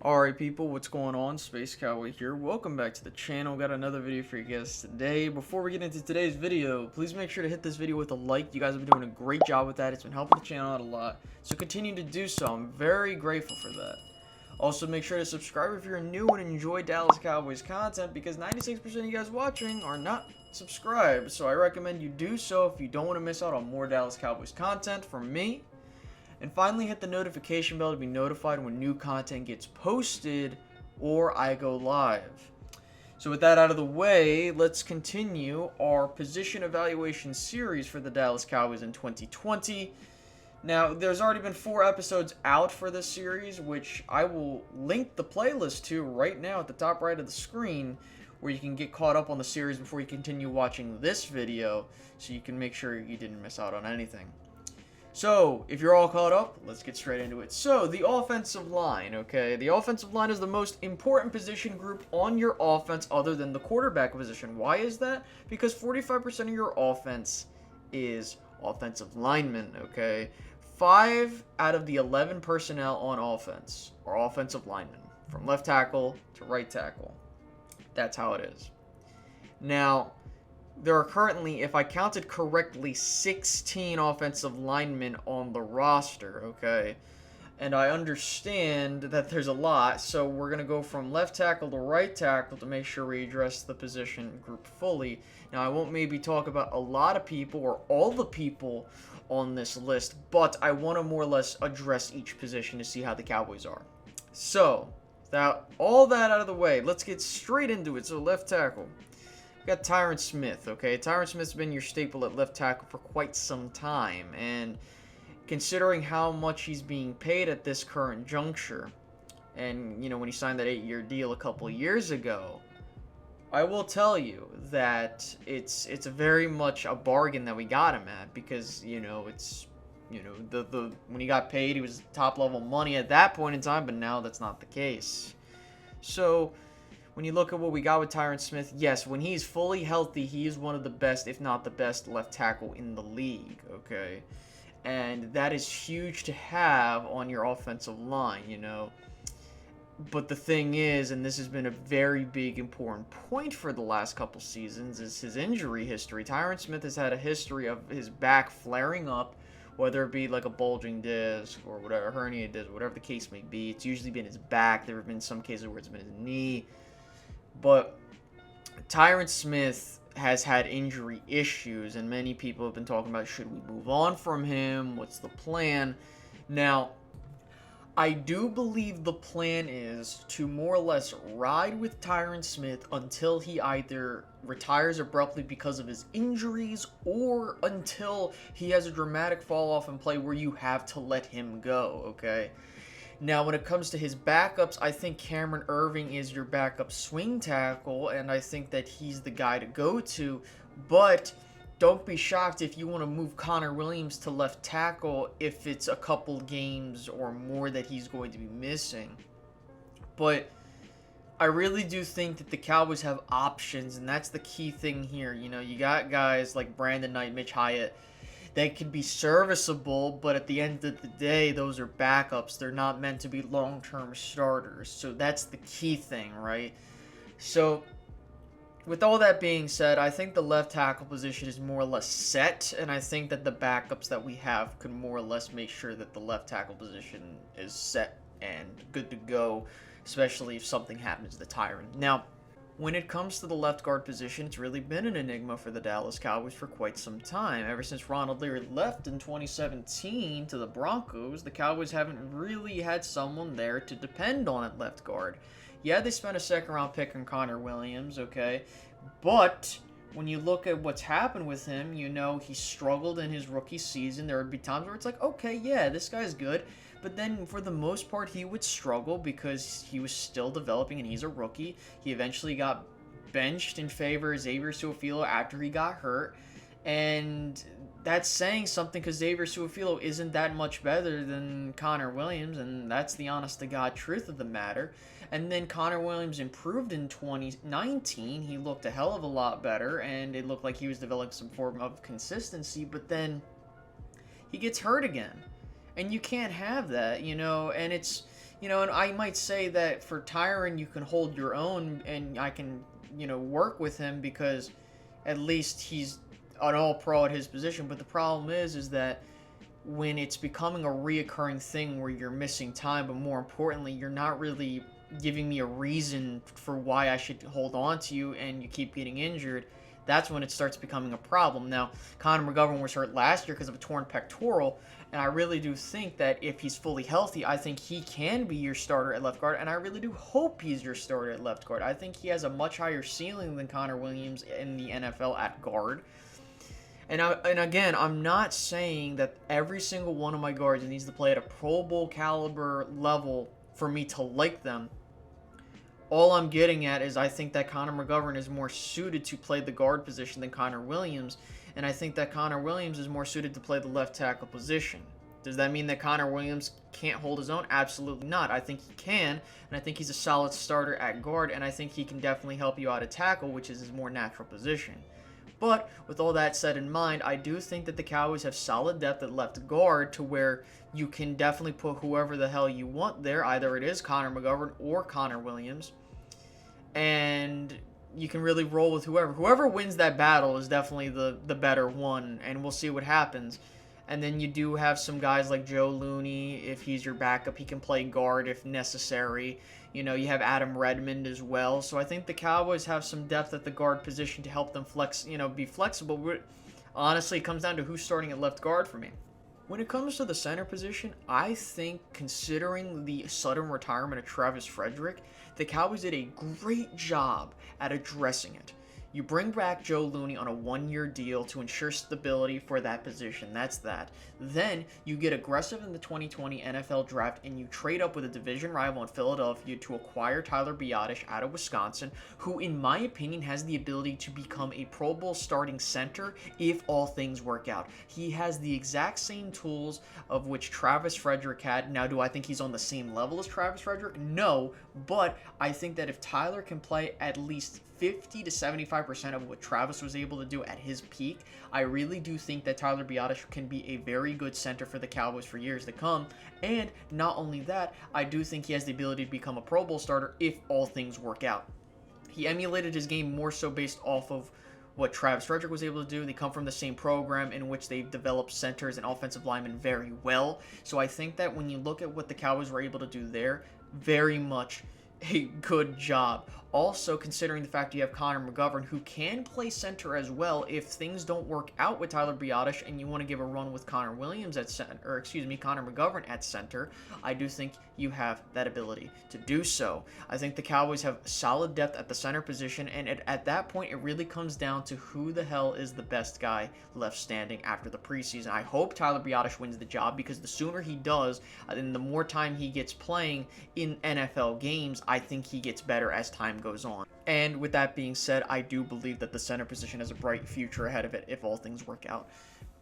Alright people, what's going on? Space Cowboy here. Welcome back to the channel. Got another video for you guys today. Before we get into today's video, please make sure to hit this video with a like. You guys have been doing a great job with that. It's been helping the channel out a lot. So continue to do so. I'm very grateful for that. Also, make sure to subscribe if you're new and enjoy Dallas Cowboys content, because 96% of you guys watching are not subscribed. So I recommend you do so if you don't want to miss out on more Dallas Cowboys content from me. And finally, hit the notification bell to be notified when new content gets posted or I go live. So with that out of the way, let's continue our position evaluation series for the Dallas Cowboys in 2020. Now, there's already been 4 episodes out for this series, which I will link the playlist to right now at the top right of the screen, where you can get caught up on the series before you continue watching this video, so you can make sure you didn't miss out on anything. So, if you're all caught up, let's get straight into it. So, the offensive line, okay? The offensive line is the most important position group on your offense other than the quarterback position. Why is that? Because 45% of your offense is offensive linemen, okay? 5 out of the 11 personnel on offense are offensive linemen, from left tackle to right tackle. That's how it is. Now, there are currently, if I counted correctly, 16 offensive linemen on the roster, okay? And I understand that there's a lot, so we're going to go from left tackle to right tackle to make sure we address the position group fully. Now, I won't maybe talk about a lot of people or all the people on this list, but I want to more or less address each position to see how the Cowboys are. So, without all that out of the way, let's get straight into it. So, left tackle. We got Tyron Smith, okay? Tyron Smith's been your staple at left tackle for quite some time, and considering how much he's being paid at this current juncture, and, you know, when he signed that 8-year deal a couple of years ago, I will tell you that it's very much a bargain that we got him at, because, you know, it's, you know, the when he got paid, he was top level money at that point in time, but now that's not the case. So, when you look at what we got with Tyron Smith, yes, when he's fully healthy, he is one of the best, if not the best, left tackle in the league, okay? And that is huge to have on your offensive line, you know? But the thing is, and this has been a very big, important point for the last couple seasons, is his injury history. Tyron Smith has had a history of his back flaring up, whether it be like a bulging disc or whatever, hernia disc, whatever the case may be. It's usually been his back. There have been some cases where it's been his knee. But Tyron Smith has had injury issues, and many people have been talking about, should we move on from him? What's the plan? Now, I do believe the plan is to more or less ride with Tyron Smith until he either retires abruptly because of his injuries, or until he has a dramatic fall off in play where you have to let him go, okay? Now, when it comes to his backups, I think Irving is your backup swing tackle, and I think that he's the guy to go to. But don't be shocked if you want to move Connor Williams to left tackle if it's a couple games or more that he's going to be missing. But I really do think that the Cowboys have options, and that's the key thing here. You know, you got guys like Brandon Knight, Mitch Hyatt. They can be serviceable, but at the end of the day, those are backups. They're not meant to be long-term starters. So that's the key thing, right? So with all that being said, I think the left tackle position is more or less set, and I think that the backups that we have can more or less make sure that the left tackle position is set and good to go, especially if something happens to Tyrant. Now, when it comes to the left guard position, it's really been an enigma for the Dallas Cowboys for quite some time. Ever since Ronald Leary left in 2017 to the Broncos, the Cowboys haven't really had someone there to depend on at left guard. Yeah, they spent a second-round pick on Connor Williams, okay? But when you look at what's happened with him, you know, he struggled in his rookie season. There would be times where it's like, okay, yeah, this guy's good. But then, for the most part, he would struggle because he was still developing and he's a rookie. He eventually got benched in favor of Xavier Su'a-Filo after he got hurt. And that's saying something, because Xavier Su'a-Filo isn't that much better than Connor Williams, and that's the honest-to-God truth of the matter. And then Connor Williams improved in 2019. He looked a hell of a lot better, and it looked like he was developing some form of consistency, but then he gets hurt again. And you can't have that, you know, and it's, And I might say that for Tyron, you can hold your own, and I can, work with him because at least he's an all-pro at his position. But the problem is that when it's becoming a reoccurring thing where you're missing time, but more importantly, you're not really giving me a reason for why I should hold on to you, and you keep getting injured, that's when it starts becoming a problem. Now, Connor Mcgovern was hurt last year because of a torn pectoral, and I really do think that if he's fully healthy, I think he can be your starter at left guard, and I really do hope he's your starter at left guard. I think he has a much higher ceiling than Connor Williams in the NFL at guard. And again, I'm not saying that every single one of my guards needs to play at a Pro Bowl caliber level for me to like them. All I'm getting at is I think that Connor Mcgovern is more suited to play the guard position than Connor Williams, and I think that Connor Williams is more suited to play the left tackle position. Does that mean that Connor Williams can't hold his own? Absolutely not. I think he can, and I think he's a solid starter at guard, and I think he can definitely help you out at tackle, which is his more natural position. But with all that said in mind, I do think that the Cowboys have solid depth at left guard to where you can definitely put whoever the hell you want there. Either it is Connor Mcgovern or Connor Williams. And you can really roll with whoever. Whoever wins that battle is definitely the better one, and we'll see what happens. And then you do have some guys like Joe Looney. If he's your backup, he can play guard if necessary. You have Adam Redmond as well. So I think the Cowboys have some depth at the guard position to help them be flexible. But honestly, it comes down to who's starting at left guard for me. When it comes to the center position, I think considering the sudden retirement of Travis Frederick, the Cowboys did a great job at addressing it. You bring back Joe Looney on a one-year deal to ensure stability for that position. That's that. Then you get aggressive in the 2020 NFL Draft and you trade up with a division rival in Philadelphia to acquire Tyler Biadasz out of Wisconsin, who in my opinion has the ability to become a Pro Bowl starting center if all things work out. He has the exact same tools of which Travis Frederick had. Now, do I think he's on the same level as Travis Frederick? No, but I think that if Tyler can play at least 50 to 75% of what Travis was able to do at his peak, I really do think that Tyler Biadasz can be a very good center for the Cowboys for years to come. And not only that, I do think he has the ability to become a Pro Bowl starter if all things work out. He emulated his game more so based off of what Travis Frederick was able to do. They come from the same program in which they've developed centers and offensive linemen very well. So I think that when you look at what the Cowboys were able to do there, very much a good job. Also, considering the fact you have Connor Mcgovern, who can play center as well if things don't work out with Tyler Biadasz and you want to give a run with Connor Williams at center, Connor Mcgovern at center, I do think you have that ability to do so. I think the Cowboys have solid depth at the center position, and at that point, it really comes down to who the hell is the best guy left standing after the preseason. I hope Tyler Biadasz wins the job, because the sooner he does, and the more time he gets playing in NFL games, I think he gets better as time goes on. And with that being said, I do believe that the center position has a bright future ahead of it if all things work out.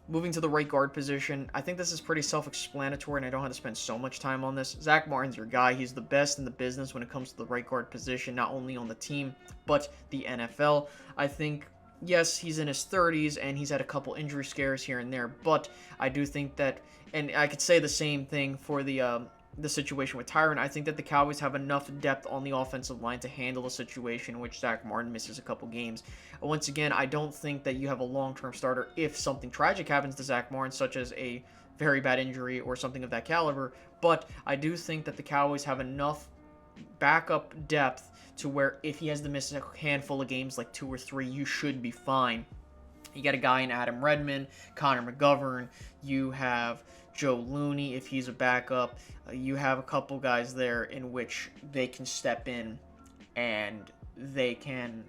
Moving to the right guard position, I think this is pretty self-explanatory and I don't have to spend so much time on this. Zack Martens, your guy. He's the best in the business when it comes to the right guard position, not only on the team, but the NFL. I think, yes, he's in his 30s and he's had a couple injury scares here and there, but I do think that, and I could say the same thing for the situation with Tyrant. I think that the Cowboys have enough depth on the offensive line to handle a situation in which Zack Martens misses a couple games. Once again, I don't think that you have a long-term starter if something tragic happens to Zack Martens, such as a very bad injury or something of that caliber, but I do think that the Cowboys have enough backup depth to where if he has to miss a handful of games, like 2 or 3, you should be fine. You got a guy in Adam Redmond, Connor Mcgovern, you have Joe Looney if he's a backup. You have a couple guys there in which they can step in and they can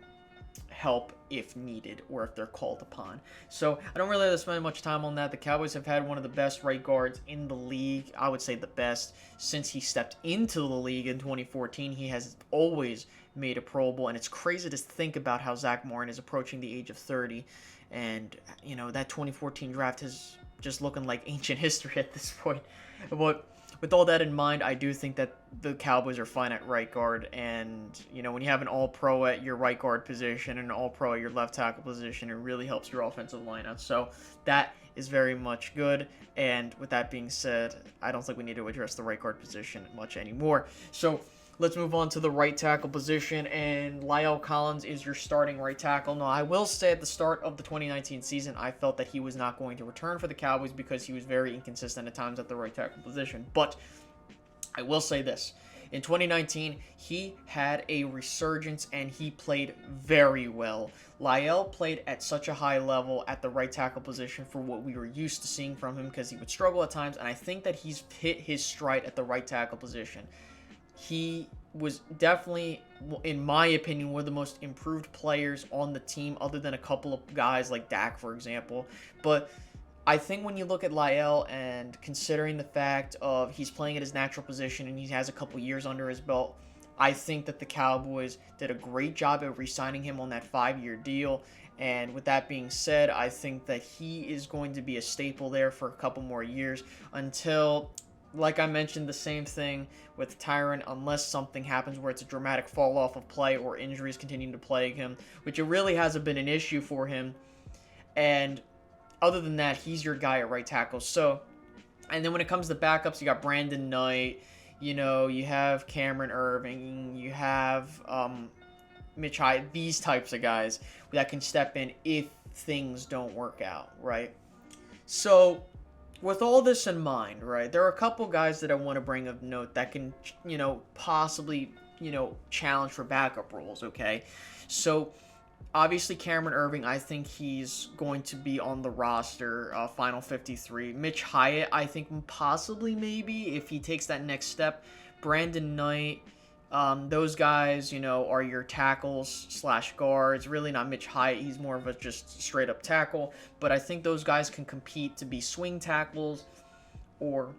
help if needed or if they're called upon. So I don't really have to spend much time on that. The Cowboys have had one of the best right guards in the league. I would say the best since he stepped into the league in 2014. He has always made a Pro Bowl, and it's crazy to think about how Zack Martens is approaching the age of 30. And, you know, that 2014 draft is just looking like ancient history at this point. But with all that in mind, I do think that the Cowboys are fine at right guard. And, you know, when you have an all-pro at your right guard position and an all-pro at your left tackle position, it really helps your offensive line out. So that is very much good. And with that being said, I don't think we need to address the right guard position much anymore. So let's move on to the right tackle position, and La'el Collins is your starting right tackle. Now, I will say at the start of the 2019 season, I felt that he was not going to return for the Cowboys because he was very inconsistent at times at the right tackle position. But I will say this. In 2019, he had a resurgence and he played very well. La'el played at such a high level at the right tackle position for what we were used to seeing from him, because he would struggle at times, and I think that he's hit his stride at the right tackle position. He was definitely, in my opinion, one of the most improved players on the team, other than a couple of guys like Dak, for example. But I think when you look at La'el, and considering the fact of he's playing at his natural position and he has a couple years under his belt, I think that the Cowboys did a great job at re-signing him on that 5-year deal. And with that being said, I think that he is going to be a staple there for a couple more years until, like I mentioned, the same thing with Tyrant, unless something happens where it's a dramatic fall off of play or injuries continuing to plague him, which it really hasn't been an issue for him. And other than that, he's your guy at right tackle. So, and then when it comes to backups, you got Brandon Knight, you know, you have Cameron Irving, you have Mitch Hyatt, these types of guys that can step in if things don't work out, right? So, with all this in mind, right, there are a couple guys that I want to bring of note that can, you know, possibly, you know, challenge for backup roles, okay? So, obviously, Cameron Irving, I think he's going to be on the roster, final 53. Mitch Hyatt, I think possibly maybe if he takes that next step. Brandon Knight, those guys, you know, are your tackles / guards. Really not Mitch Hyatt. He's more of a just straight up tackle. But I think those guys can compete to be swing tackles or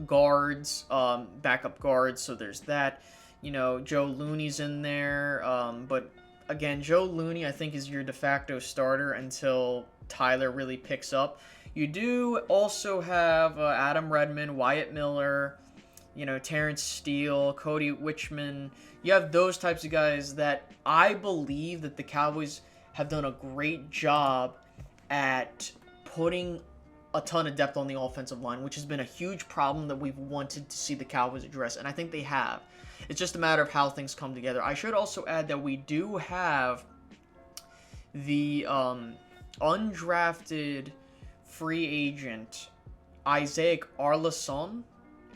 guards, backup guards. So there's that. You know, Joe Looney's in there, but again, Joe Looney, I think, is your de facto starter until Tyler really picks up. You do also have Adam Redmond, Wyatt Miller, you know, Terrence Steele, Cody Wichman. You have those types of guys that I believe that the Cowboys have done a great job at putting a ton of depth on the offensive line, which has been a huge problem that we've wanted to see the Cowboys address, and I think they have. It's just a matter of how things come together. I should also add that we do have the undrafted free agent Isaac Arlason.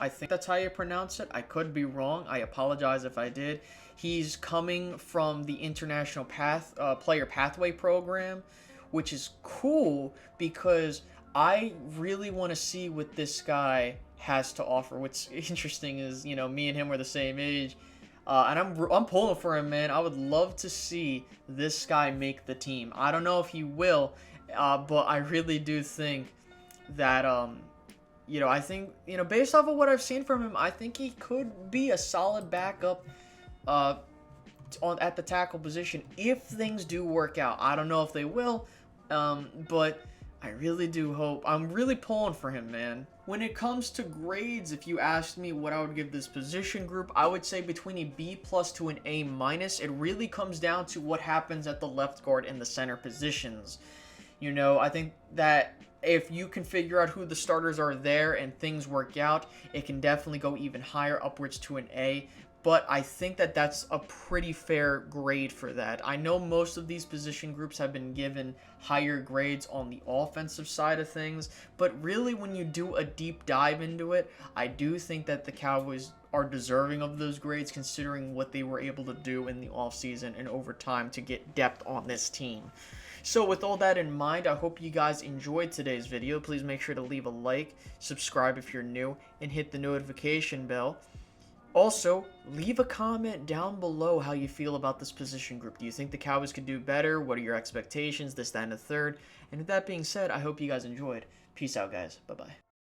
I think that's how you pronounce it. I could be wrong. I apologize if I did. He's coming from the International Player Pathway Program, which is cool because I really want to see what this guy has to offer. What's interesting is, you know, me and him are the same age, and I'm pulling for him, man. I would love to see this guy make the team. I don't know if he will, but I really do think that, you know, I think, you know, based off of what I've seen from him, I think he could be a solid backup at the tackle position if things do work out. I don't know if they will, but I really do hope. I'm really pulling for him, man. When it comes to grades, if you asked me what I would give this position group, I would say between a B+ to an A-. It really comes down to what happens at the left guard and the center positions. You know, I think that if you can figure out who the starters are there and things work out, it can definitely go even higher, upwards to an A. But I think that that's a pretty fair grade for that. I know most of these position groups have been given higher grades on the offensive side of things, but really when you do a deep dive into it, I do think that the Cowboys are deserving of those grades considering what they were able to do in the offseason and over time to get depth on this team. So with all that in mind, I hope you guys enjoyed today's video. Please make sure to leave a like, subscribe if you're new, and hit the notification bell. Also, leave a comment down below how you feel about this position group. Do you think the Cowboys could do better? What are your expectations? This, that, and the third. And with that being said, I hope you guys enjoyed. Peace out, guys. Bye-bye.